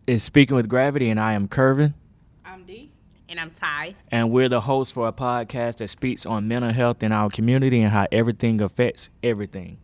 is Speaking with Gravity, and I am Curvin. I'm D. And I'm Ty. And we're the hosts for a podcast that speaks on mental health in our community and how everything affects everything.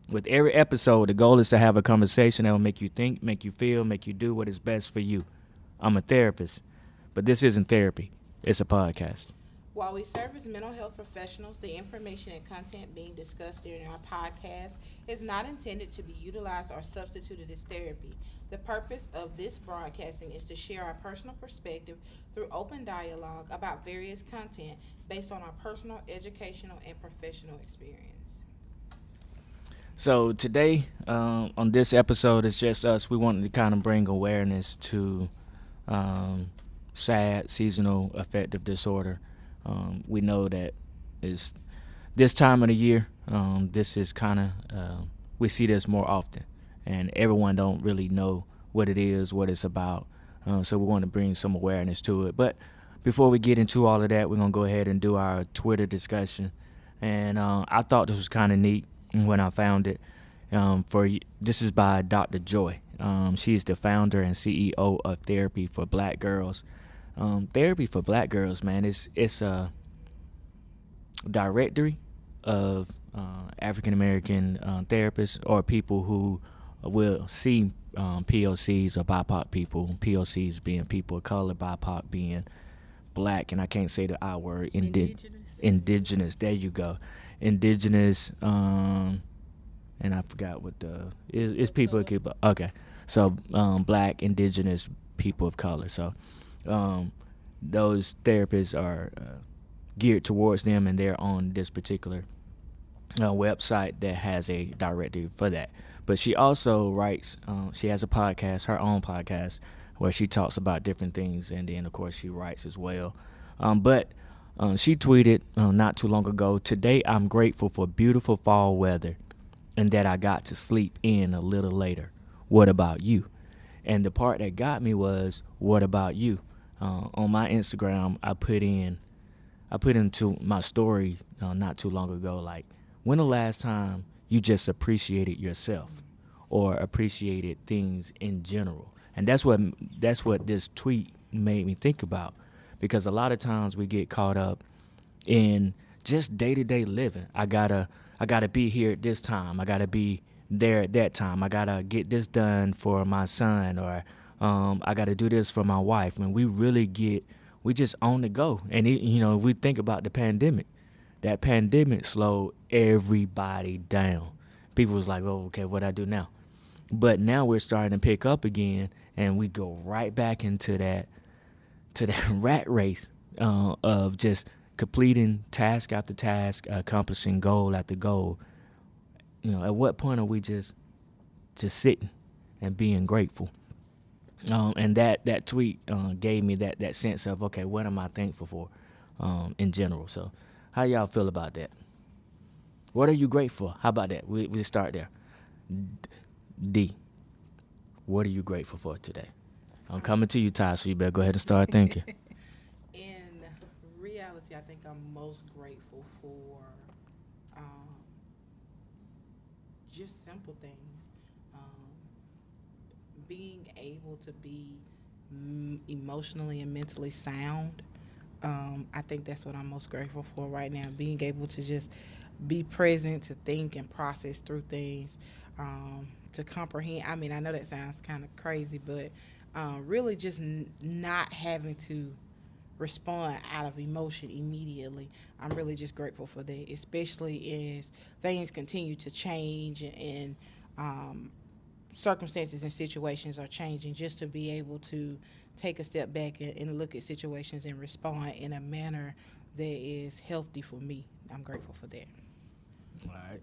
With every episode, the goal is to have a conversation that will make you think, make you feel, make you do what is best for you. I'm a therapist, but this isn't therapy. It's a podcast. While we serve as mental health professionals, the information and content being discussed during our podcast is not intended to be utilized or substituted as therapy. The purpose of this broadcasting is to share our personal perspective through open dialogue about various content based on our personal, educational, and professional experience. So today, on this episode, it's just us. We wanted to kind of bring awareness to SAD, seasonal affective disorder. We know that is this time of the year. This is kind of we see this more often, and everyone don't really know what it is, what it's about. So we want to bring some awareness to it. But before we get into all of that, we're gonna go ahead and do our Twitter discussion. And I thought this was kind of neat when I found it. This is by Dr. Joy. She is the founder and CEO of Therapy for Black Girls. Therapy for Black Girls, man, it's a directory of African American therapists or people who will see POCs or BIPOC people. POCs being people of color, BIPOC being black, and I can't say the I word. Indigenous. There you go. Indigenous. And I forgot what it's people of color. Okay, so black, indigenous, people of color. So. Those therapists are geared towards them, and they're on this particular website that has a directory for that. But she also writes, she has a podcast, her own podcast, where she talks about different things, and then, of course, she writes as well. But she tweeted not too long ago, "Today I'm grateful for beautiful fall weather and that I got to sleep in a little later. What about you?" And the part that got me was, what about you? On my Instagram, I put into my story not too long ago, like, when the last time you just appreciated yourself or appreciated things in general? And that's what this tweet made me think about, because a lot of times we get caught up in just day-to-day living. I gotta be here at this time. I gotta be there at that time. I gotta get this done for my son, or I got to do this for my wife. When we just on the go. And, if we think about the pandemic, that pandemic slowed everybody down. People was like, oh, okay, what I do now? But now we're starting to pick up again, and we go right back into that rat race of just completing task after task, accomplishing goal after goal. At what point are we just sitting and being grateful? And that tweet gave me that sense of, okay, what am I thankful for in general? So how y'all feel about that? What are you grateful for? How about that? We start there. D, what are you grateful for today? I'm coming to you, Ty, so you better go ahead and start thinking. In reality, I think I'm most grateful for just simple things. Being able to be emotionally and mentally sound. I think that's what I'm most grateful for right now. Being able to just be present, to think and process through things, to comprehend. I mean, I know that sounds kind of crazy, but really just not having to respond out of emotion immediately. I'm really just grateful for that, especially as things continue to change and circumstances and situations are changing. Just to be able to take a step back and look at situations and respond in a manner that is healthy for me. I'm grateful for that. All right.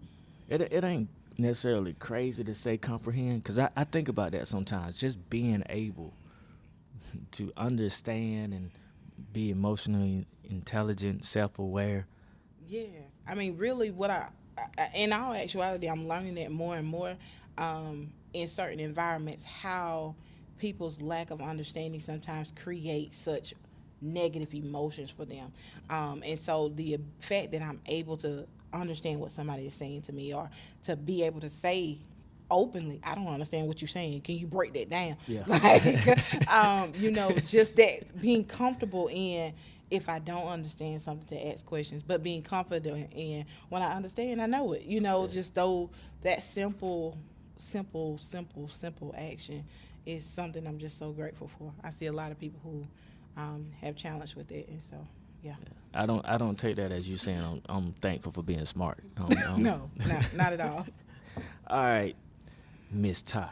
It ain't necessarily crazy to say comprehend, because I think about that sometimes. Just being able to understand and be emotionally intelligent, self-aware. Yes. I mean, really what in all actuality, I'm learning that more and more in certain environments, how people's lack of understanding sometimes creates such negative emotions for them. And so the fact that I'm able to understand what somebody is saying to me, or to be able to say openly, I don't understand what you're saying. Can you break that down? Yeah. Like, just that being comfortable in, if I don't understand something, to ask questions, but being confident in when I understand, I know it. Just though that simple action is something I'm just so grateful for. I see a lot of people who have challenged with it, and so yeah. I don't take that as you saying I'm thankful for being smart. No, not at all. All right, Miss Ty.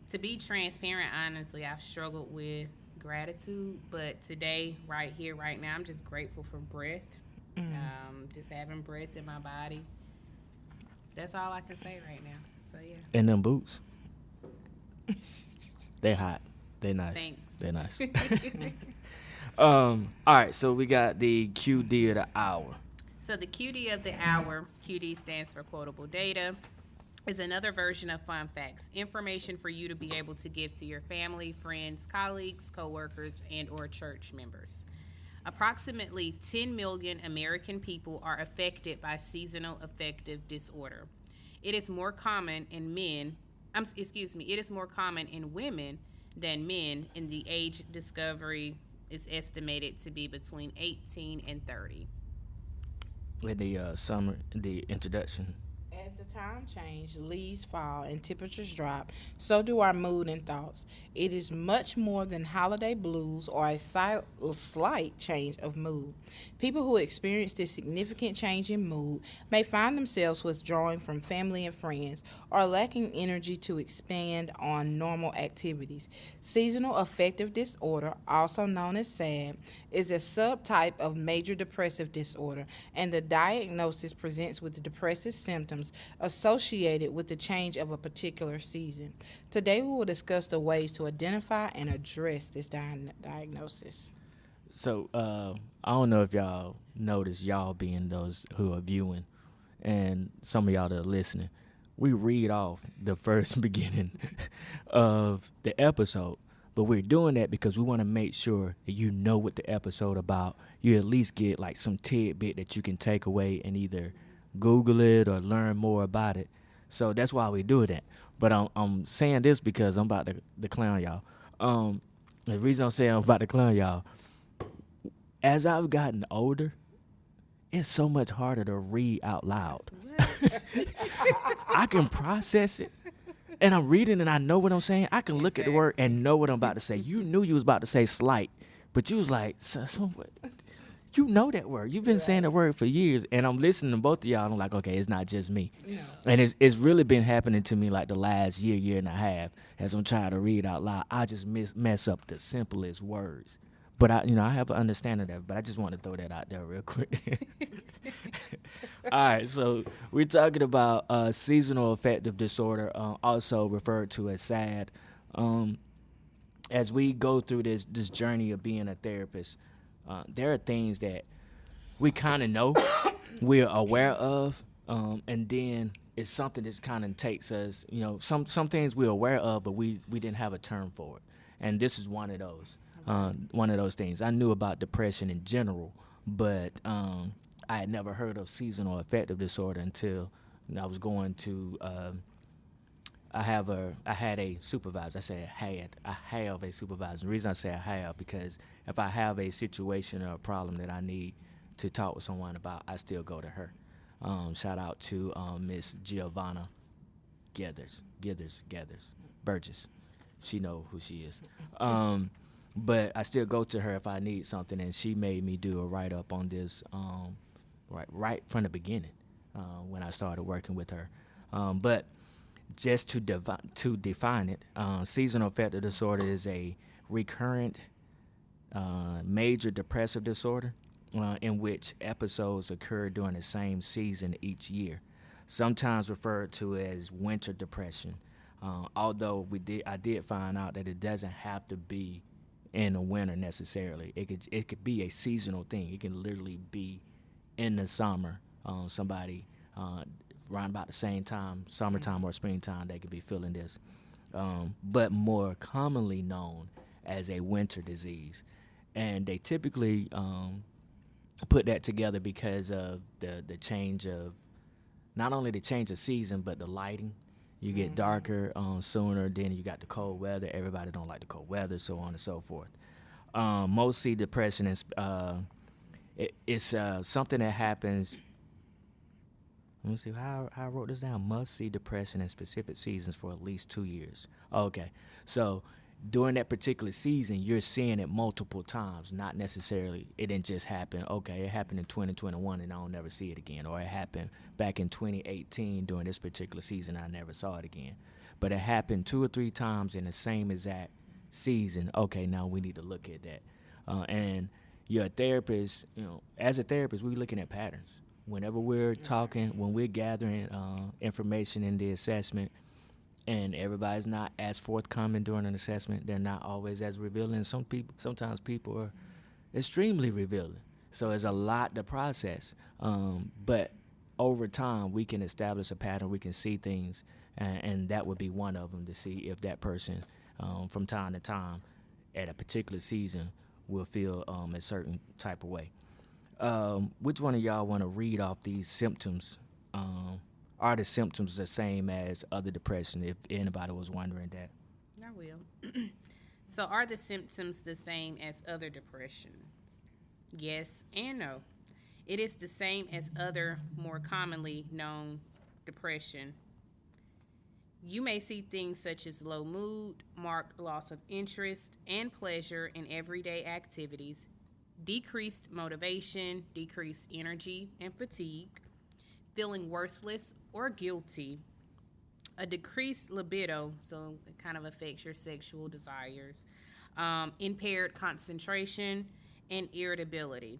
To be transparent, honestly, I've struggled with gratitude, but today, right here, right now, I'm just grateful for breath. Just having breath in my body. That's all I can say right now. So yeah. And them boots. They hot. They nice. Thanks. They nice. All right, so we got the QD of the hour. So the QD of the hour, QD stands for quotable data, is another version of fun facts, information for you to be able to give to your family, friends, colleagues, coworkers, and or church members. Approximately 10 million American people are affected by seasonal affective disorder. It is more common in it is more common in women than men, and the age discovery is estimated to be between 18 and 30. With the introduction. As the time changes, leaves fall, and temperatures drop, so do our mood and thoughts. It is much more than holiday blues or a slight change of mood. People who experience this significant change in mood may find themselves withdrawing from family and friends or lacking energy to expand on normal activities. Seasonal affective disorder, also known as S.A.D, is a subtype of major depressive disorder, and the diagnosis presents with the depressive symptoms associated with the change of a particular season. Today we will discuss the ways to identify and address this diagnosis. So I don't know if y'all notice, y'all being those who are viewing, and some of y'all that are listening, we read off the first beginning of the episode. But we're doing that because we want to make sure that you know what the episode about. You at least get like some tidbit that you can take away and either Google it or learn more about it. So that's why we do that. But I'm saying this because I'm about to clown y'all. The reason I'm saying I'm about to clown y'all, as I've gotten older, it's so much harder to read out loud. I can process it, and I'm reading and I know what I'm saying. I can look at the word and know what I'm about to say. You knew you was about to say slight, but you was like, what? You know that word. You've been saying that word for years, and I'm listening to both of y'all, and I'm like, okay, it's not just me. No. And it's really been happening to me like the last year and a half as I'm trying to read out loud. I just mess up the simplest words. But I have an understanding of that, but I just want to throw that out there real quick. All right, so we're talking about seasonal affective disorder, also referred to as S.A.D. As we go through this journey of being a therapist, there are things that we kind of know, we're aware of, and then it's something that kind of takes us, some things we're aware of, but we didn't have a term for it. And this is one of those. One of those things. I knew about depression in general, but I had never heard of seasonal affective disorder until I was going to. I had a supervisor. I said I have a supervisor. The reason I say I have because if I have a situation or a problem that I need to talk with someone about, I still go to her. Shout out to Miss Giovanna Gathers Burgess. She know who she is. But I still go to her if I need something, and she made me do a write-up on this right from the beginning when I started working with her. But just to define it, seasonal affective disorder is a recurrent major depressive disorder in which episodes occur during the same season each year, sometimes referred to as winter depression. Although I did find out that it doesn't have to be in the winter necessarily. It could be a seasonal thing. It can literally be in the summer. Somebody around about the same time, summertime or springtime, they could be feeling this. But more commonly known as a winter disease. And they typically put that together because of the change of not only the change of season, but the lighting. You get darker sooner. Then you got the cold weather. Everybody don't like the cold weather, so on and so forth. Most see depression is it's something that happens. Let me see how I wrote this down. Must see depression in specific seasons for at least 2 years. Okay, so during that particular season, you're seeing it multiple times. Not necessarily it didn't just happen. Okay, it happened in 2021 and I'll never see it again, or it happened back in 2018 during this particular season. I never saw it again, but it happened 2 or 3 times in the same exact season. Okay, now we need to look at that. And you're a therapist. As a therapist, we're looking at patterns. Whenever we're talking, when we're gathering information in the assessment, and everybody's not as forthcoming during an assessment, they're not always as revealing. Sometimes people are extremely revealing. So there's a lot to process. But over time, we can establish a pattern. We can see things, and that would be one of them, to see if that person, from time to time, at a particular season, will feel a certain type of way. Which one of y'all want to read off these symptoms? Are the symptoms the same as other depression, if anybody was wondering that? I will. So are the symptoms the same as other depressions? Yes and no. It is the same as other more commonly known depression. You may see things such as low mood, marked loss of interest and pleasure in everyday activities, decreased motivation, decreased energy and fatigue, feeling worthless or guilty, a decreased libido, so it kind of affects your sexual desires, impaired concentration, and irritability.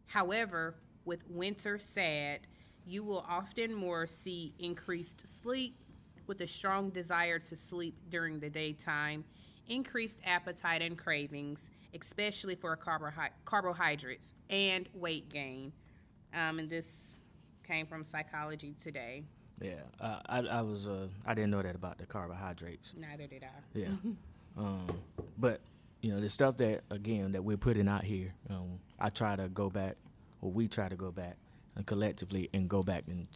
However, with winter SAD, you will often more see increased sleep with a strong desire to sleep during the daytime, increased appetite and cravings, especially for carbohydrates, and weight gain. And this came from Psychology Today. Yeah, I didn't know that about the carbohydrates. Neither did I. Yeah, but the stuff that we're putting out here, I try to go back, or we try to go back, and collectively and go back and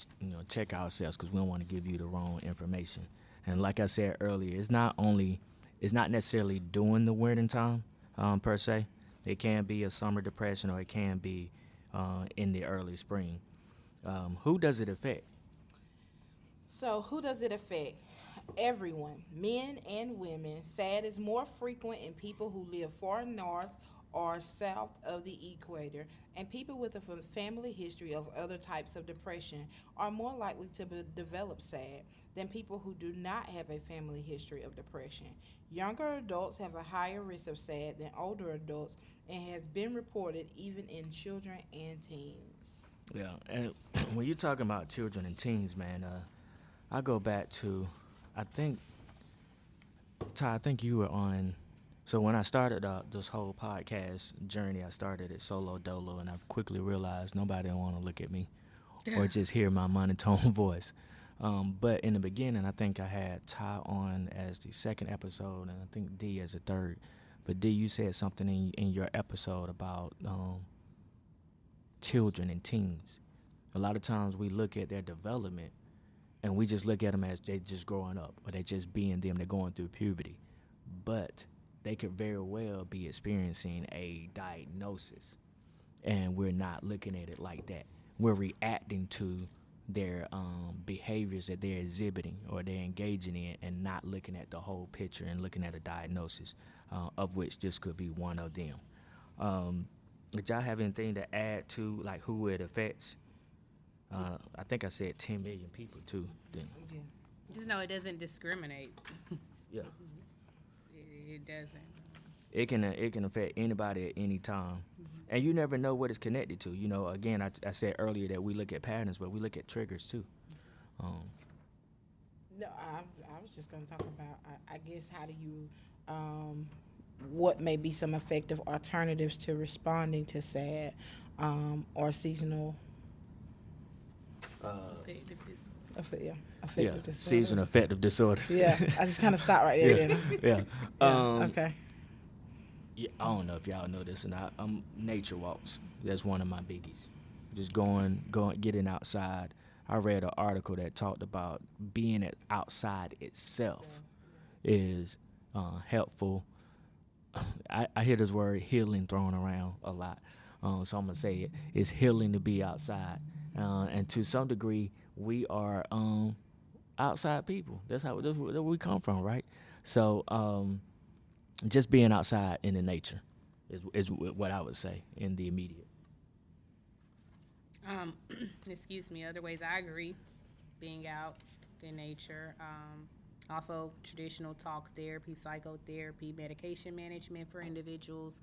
check ourselves, because we don't want to give you the wrong information. And like I said earlier, it's not necessarily during the winter time per se. It can be a summer depression, or it can be in the early spring. Who does it affect? So, who does it affect? Everyone, men and women. SAD is more frequent in people who live far north or south of the equator, and people with a family history of other types of depression are more likely to develop SAD than people who do not have a family history of depression. Younger adults have a higher risk of SAD than older adults, and has been reported even in children and teens. Yeah, and when you're talking about children and teens, man, I go back to, Ty, I think you were on. So when I started this whole podcast journey, I started it solo dolo, and I've quickly realized nobody want to look at me or just hear my monotone voice. But in the beginning, I think I had Ty on as the second episode, and I think D as the third. But D, you said something in your episode about children and teens. A lot of times we look at their development, and we just look at them as they just growing up, or they just being them, they're going through puberty. But they could very well be experiencing a diagnosis, and we're not looking at it like that. We're reacting to their behaviors that they're exhibiting or they're engaging in, and not looking at the whole picture and looking at a diagnosis, of which this could be one of them. Did y'all have anything to add to, like, who it affects? I think I said 10 million people too. Then. Yeah. Just know it doesn't discriminate. Yeah. It doesn't. It can affect anybody at any time. And you never know what it's connected to. Again, I said earlier that we look at patterns, but we look at triggers too. No, I was just going to talk about, I guess, how do you, what may be some effective alternatives to responding to SAD or seasonal. Affective disorder. Seasonal affective disorder. Yeah, I just kind of stopped right there. Yeah. Okay. Yeah, I don't know if y'all know this or not. Nature walks. That's one of my biggies. Just going, getting outside, I read an article that talked about being outside itself is helpful. I hear this word healing thrown around a lot, so I'm gonna say it. It's healing to be outside, and to some degree, we are outside people. That's where we come from, right? So just being outside in the nature is what I would say in the immediate. Excuse me, other ways I agree, being out in nature. Also, traditional talk therapy, psychotherapy, medication management for individuals.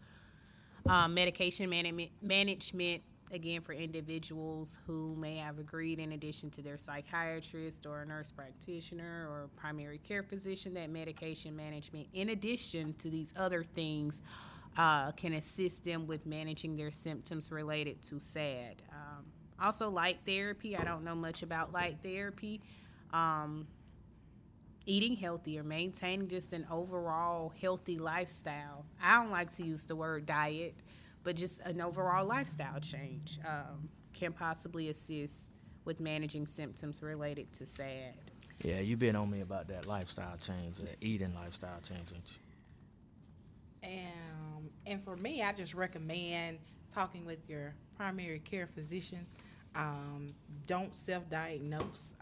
Medication management, again, for individuals who may have agreed, in addition to their psychiatrist or a nurse practitioner or primary care physician, that medication management, in addition to these other things, can assist them with managing their symptoms related to SAD. Also, light therapy. I don't know much about light therapy. Eating healthier, maintaining just an overall healthy lifestyle. I don't like to use the word diet, but just an overall lifestyle change can possibly assist with managing symptoms related to SAD. Yeah, you've been on me about that lifestyle change, that eating lifestyle change. And for me, I just recommend talking with your primary care physician. Don't self-diagnose.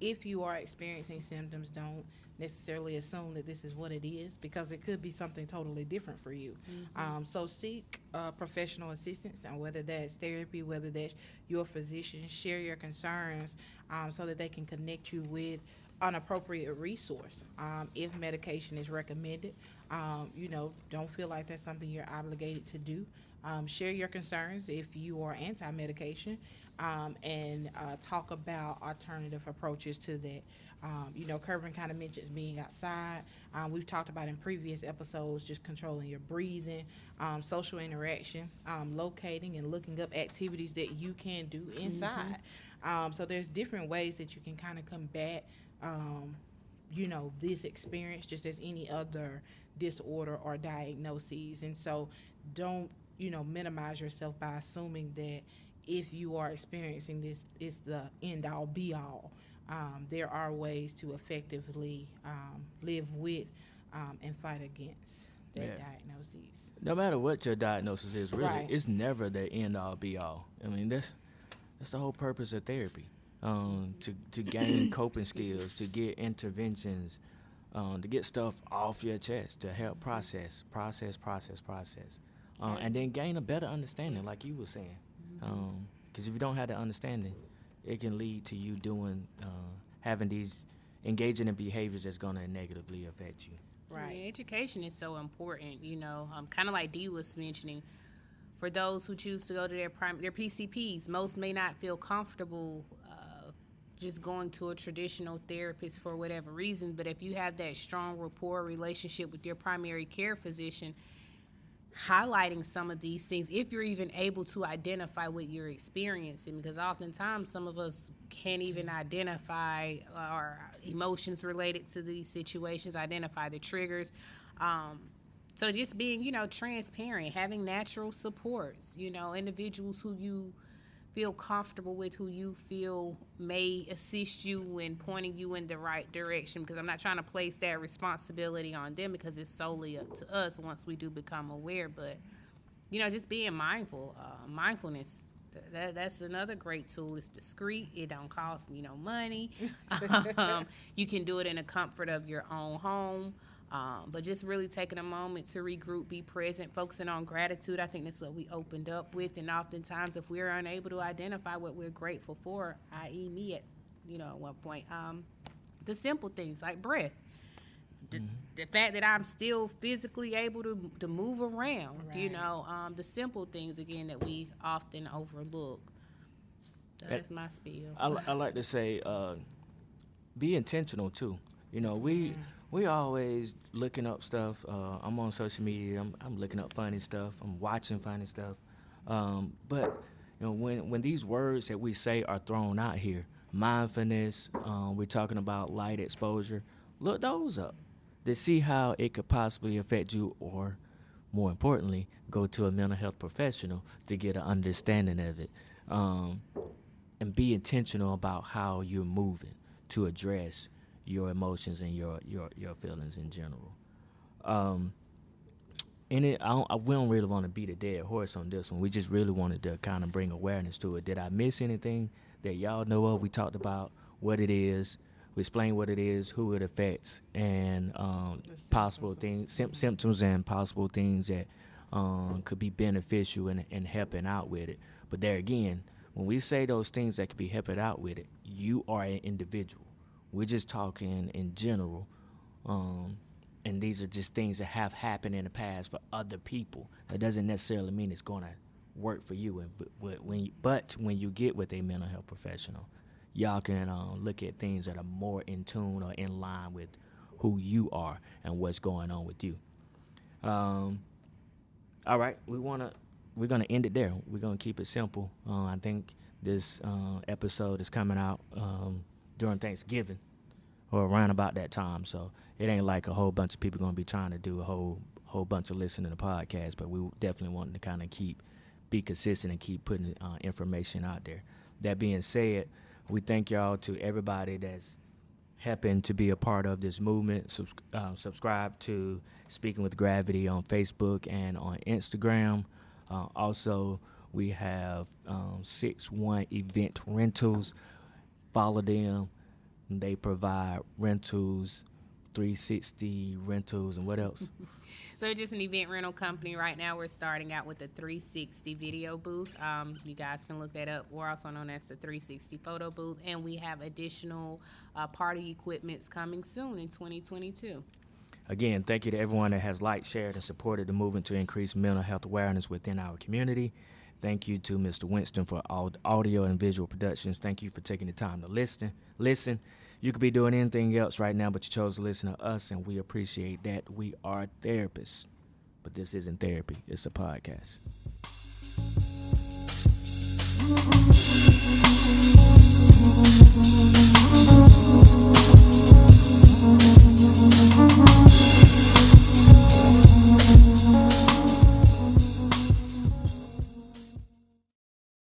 If you are experiencing symptoms, don't necessarily assume that this is what it is, because it could be something totally different for you. So seek professional assistance, and whether that's therapy, whether that's your physician, share your concerns so that they can connect you with an appropriate resource. If medication is recommended, don't feel like that's something you're obligated to do. Share your concerns if you are anti-medication, and talk about alternative approaches to that. Kervin kind of mentions being outside. We've talked about in previous episodes just controlling your breathing, social interaction, locating and looking up activities that you can do inside. So there's different ways that you can kind of combat this experience, just as any other disorder or diagnoses. And so don't minimize yourself by assuming that if you are experiencing this, it's the end all be all. There are ways to effectively live with and fight against that diagnosis. No matter what your diagnosis is, really, Right. it's never the end all be all. I mean, that's the whole purpose of therapy, to gain coping skills, to get interventions, to get stuff off your chest, to help process, and then gain a better understanding, like you were saying. Because if you don't have that understanding, it can lead to you engaging in behaviors that's going to negatively affect you. Right. Yeah, education is so important, kind of like Dee was mentioning. For those who choose to go to their PCPs, most may not feel comfortable just going to a traditional therapist for whatever reason. But if you have that strong rapport relationship with your primary care physician, highlighting some of these things, if you're even able to identify what you're experiencing, because oftentimes some of us can't even identify our emotions related to these situations, identify the triggers. So just being, transparent, having natural supports, individuals who you feel comfortable with, who you feel may assist you in pointing you in the right direction, because I'm not trying to place that responsibility on them, because it's solely up to us once we do become aware. But, just being mindful, mindfulness, that's another great tool. It's discreet. It don't cost, money. You can do it in the comfort of your own home. But just really taking a moment to regroup, be present, focusing on gratitude. I think that's what we opened up with. And oftentimes, if we're unable to identify what we're grateful for, i.e. me at one point, the simple things like breath, the fact that I'm still physically able to move around, Right. the simple things, again, that we often overlook. That's my spiel. I like to say, be intentional too. We always looking up stuff. I'm on social media. I'm looking up funny stuff. I'm watching funny stuff. But when these words that we say are thrown out here, mindfulness, we're talking about light exposure. Look those up to see how it could possibly affect you, or more importantly, go to a mental health professional to get an understanding of it. and be intentional about how you're moving to address your emotions and your feelings in general. And we don't really want to beat a dead horse on this one. We just really wanted to kind of bring awareness to it. Did I miss anything that y'all know of? We talked about what it is. We explained what it is, who it affects, and possible things, symptoms and possible things that could be beneficial in helping out with it. But there again, when we say those things that could be helping out with it, you are an individual. We're just talking in general. And these are just things that have happened in the past for other people. That doesn't necessarily mean it's going to work for you. But when you get with a mental health professional, y'all can look at things that are more in tune or in line with who you are and what's going on with you. All right, we're gonna end it there. We're gonna keep it simple. I think this episode is coming out during Thanksgiving, or around about that time. So it ain't like a whole bunch of people going to be trying to do a whole bunch of listening to podcasts, but we definitely want to kind of be consistent and keep putting information out there. That being said, we thank y'all to everybody that's happened to be a part of this movement. Subscribe to Speaking with Gravity on Facebook and on Instagram. Also, we have 6-1 Event Rentals. Follow them. They provide rentals, 360 rentals, and what else? So it's just an event rental company. Right now we're starting out with the 360 video booth. You guys can look that up. We're also known as the 360 photo booth, and we have additional party equipments coming soon in 2022. Again, thank you to everyone that has liked, shared, and supported the movement to increase mental health awareness within our community. Thank you to Mr. Winston for all the audio and visual productions. Thank you for taking the time to listen. You could be doing anything else right now, but you chose to listen to us, and we appreciate that. We are therapists, but this isn't therapy. It's a podcast.